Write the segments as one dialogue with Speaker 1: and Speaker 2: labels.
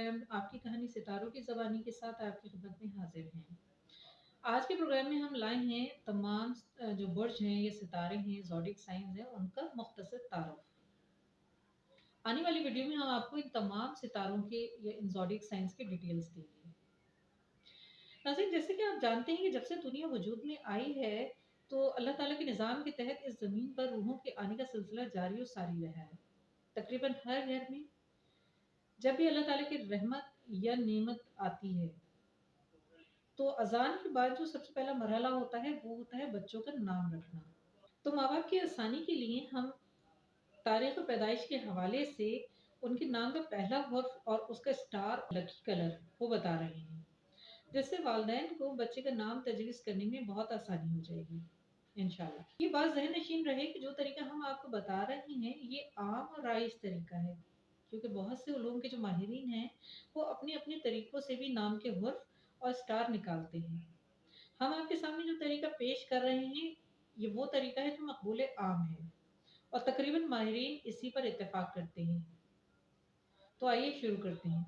Speaker 1: Programme आपकी कहानी सितारों की ज़बानी के साथ आपकी खिदमत में हाजिर हैं। आज के प्रोग्राम में हम लाए हैं तमाम जो बुर्ज हैं, ये सितारे हैं, ज़ोडिक साइंस हैं, उनका मुख्तसर तारुफ। आने वाली वीडियो में हम आपको इन तमाम सितारों के या इन ज़ोडिक साइंस के डिटेल्स देंगे। नाज़रीन, जैसे कि आप जानते हैं कि जब से दुनिया वजूद में आई है तो अल्लाह ताला के निज़ाम के तहत इस ज़मीन पर रूहों के आने का सिलसिला जारी और सारी रहा है। तकरीबन हर घर में जब भी अल्लाह ताला की रहमत या नेमत आती है तो अजान के बाद जो सबसे पहला मरहला होता है वो होता है बच्चों का नाम रखना। तो माँ बाप की आसानी के लिए हम तारीख पैदाइश के हवाले से उनके नाम का पहला हर्फ और उसका स्टार लकी कलर वो बता रहे हैं, जिससे वालिदैन को बच्चे का नाम तजवीज़ करने में बहुत आसानी हो जाएगी इंशाल्लाह। ये बात ज़हन नशीन रहे कि जो तरीका हम आपको बता रहे हैं ये आम और राइज तरीका है, क्योंकि बहुत से उलूम के जो माहिरीन हैं वो अपने अपने तरीकों से भी नाम के हर्फ और स्टार निकालते हैं। हम आपके सामने जो तरीका पेश कर रहे हैं ये वो तरीका है जो मकबूल आम है और तकरीबन माहिरीन इसी पर इत्तेफाक करते हैं। तो आइए शुरू करते हैं।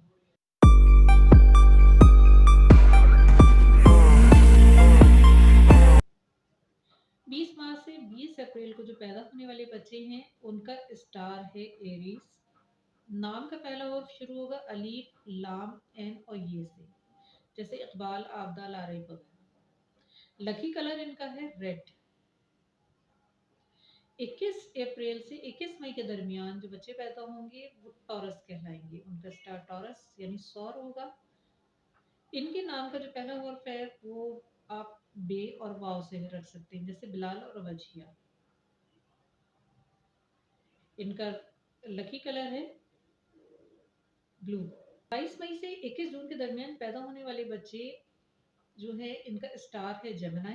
Speaker 1: 20 मार्च से 20 अप्रैल को जो पैदा होने वाले बच्चे हैं उनका स्टार है एरीज। नाम का पहला हर्फ शुरू होगा अलीफ, लाम, एन और ये से, जैसे इकबाल, आबदाल, आरिफ वगैरह। लकी कलर इनका है रेड। 21 अप्रैल से 21 मई के दरमियान जो बच्चे पैदा होंगे वो टॉरस कहलाएंगे। उनका स्टार टॉरस यानी सौर होगा। इनके नाम का जो पहला हर्फ है वो आप बे और वाव से रख सकते हैं, जैसे बिलाल और वजिया। इनका लकी कलर है ब्लू। 22 मई से 21 जून के दरमियान पैदा होने वाले बच्चे जो है इनका स्टार है जेमिनी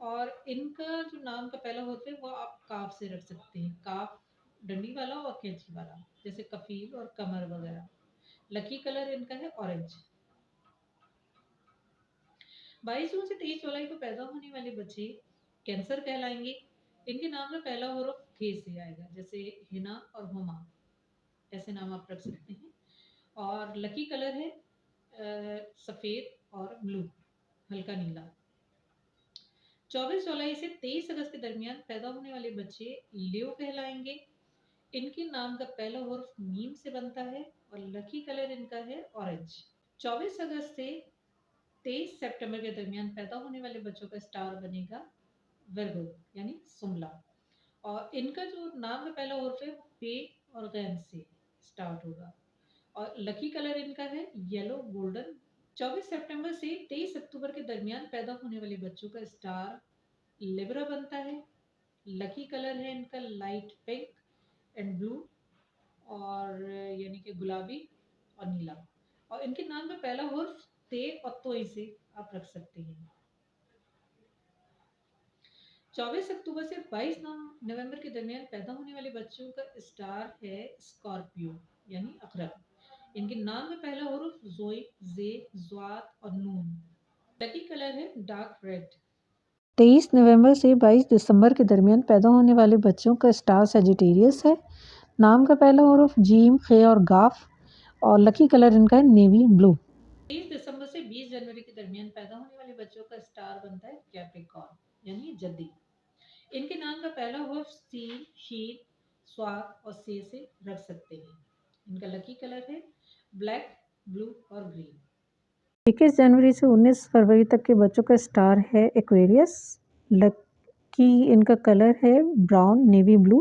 Speaker 1: और इनका जो नाम का पहला हर्फ है वो आप काफ से रख सकते हैं, काफ डंडी वाला और कैंची वाला, जैसे कफील और कमर वगैरह। लकी कलर इनका है ऑरेंज। 22 जून से 23 जुलाई को पैदा होने वाले बच्चे कैंसर कहलाएंगे। इनके नाम का पहला हर्फ खे से आएगा, जैसे हिना और हुमा, ऐसे नाम आप रख सकते हैं। और लकी कलर है सफ़ेद और ब्लू, हल्का नीला। 24 जुलाई से 23 अगस्त के दरमियान पैदा होने वाले बच्चे लियो कहलाएंगे। इनके नाम का पहला हर्फ मीम से बनता है और लकी कलर इनका है ऑरेंज। 24 अगस्त से 23 सितंबर के दरमियान पैदा होने वाले बच्चों का स्टार बनेगा वर्गो यानी सुमला और इनका जो नाम का पहला हर्फ है वो पे और गैन से स्टार्ट होगा और लकी कलर इनका है येलो गोल्डन। 24 सितंबर से 23 अक्टूबर के दरमियान पैदा होने वाले बच्चों का स्टार लिब्रा बनता है। लकी कलर है इनका लाइट पिंक एंड ब्लू और यानी कि गुलाबी और नीला और इनके नाम का पहला हर्फ ते और तोई से आप रख सकते हैं। 24 अक्टूबर से 22 नवंबर के दरमियान पैदा होने वाले बच्चों का स्टार है स्कॉर्पियो यानी अकरब। इनके नाम में पहला हर्फ जोई, जे, ज्वात और नून। लकी कलर है डार्क रेड।
Speaker 2: 23 नवंबर से 22 दिसंबर के दरमियान पैदा होने वाले बच्चों का स्टार सेजिटेरियस है। नाम का पहला हर्फ जीम, खे और गाफ और लकी कलर इनका है नेवी ब्लू।
Speaker 1: 30 दिसंबर से 20 जनवरी के दरमियान पैदा होने वाले बच्चों का स्टार बनता है कैप्रिकॉर्न यानी जद्दी। इनके नाम का पहला हर्फ सी, शीन, स्वाद और से रख सकते हैं। इनका लकी कलर है ब्लैक, ब्लू और ग्रीन।
Speaker 2: 21 जनवरी से 19 फरवरी तक के बच्चों का स्टार है एक्वेरियस। लकी इनका कलर है ब्राउन, नेवी ब्लू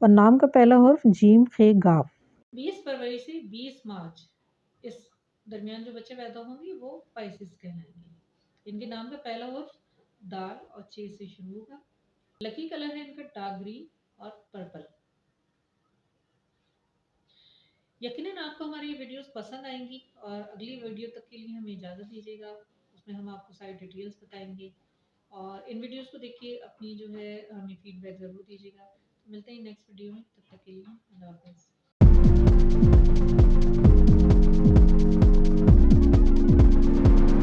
Speaker 2: और नाम का पहला हर्फ जीम, खे, गाफ।
Speaker 1: 20 फरवरी से 20 मार्च इस दरमियान जो बच्चे पैदा होंगे वो पाइसिस कहलाएंगे। इनके नाम का पहला हर्फ दाल और चे से शुरू होगा। लकी कलर है इनका डार्क ग्रीन और पर्पल। यकीनन आपको हमारी ये वीडियोस पसंद आएंगी और अगली वीडियो तक के लिए हमें इजाज़त दीजिएगा। उसमें हम आपको सारी डिटेल्स बताएंगे और इन वीडियोस को देखिए अपनी जो है हमें फीडबैक ज़रूर दीजिएगा। तो मिलते हैं नेक्स्ट वीडियो में, तब तक के लिए अल्लाह हाफ़िज़।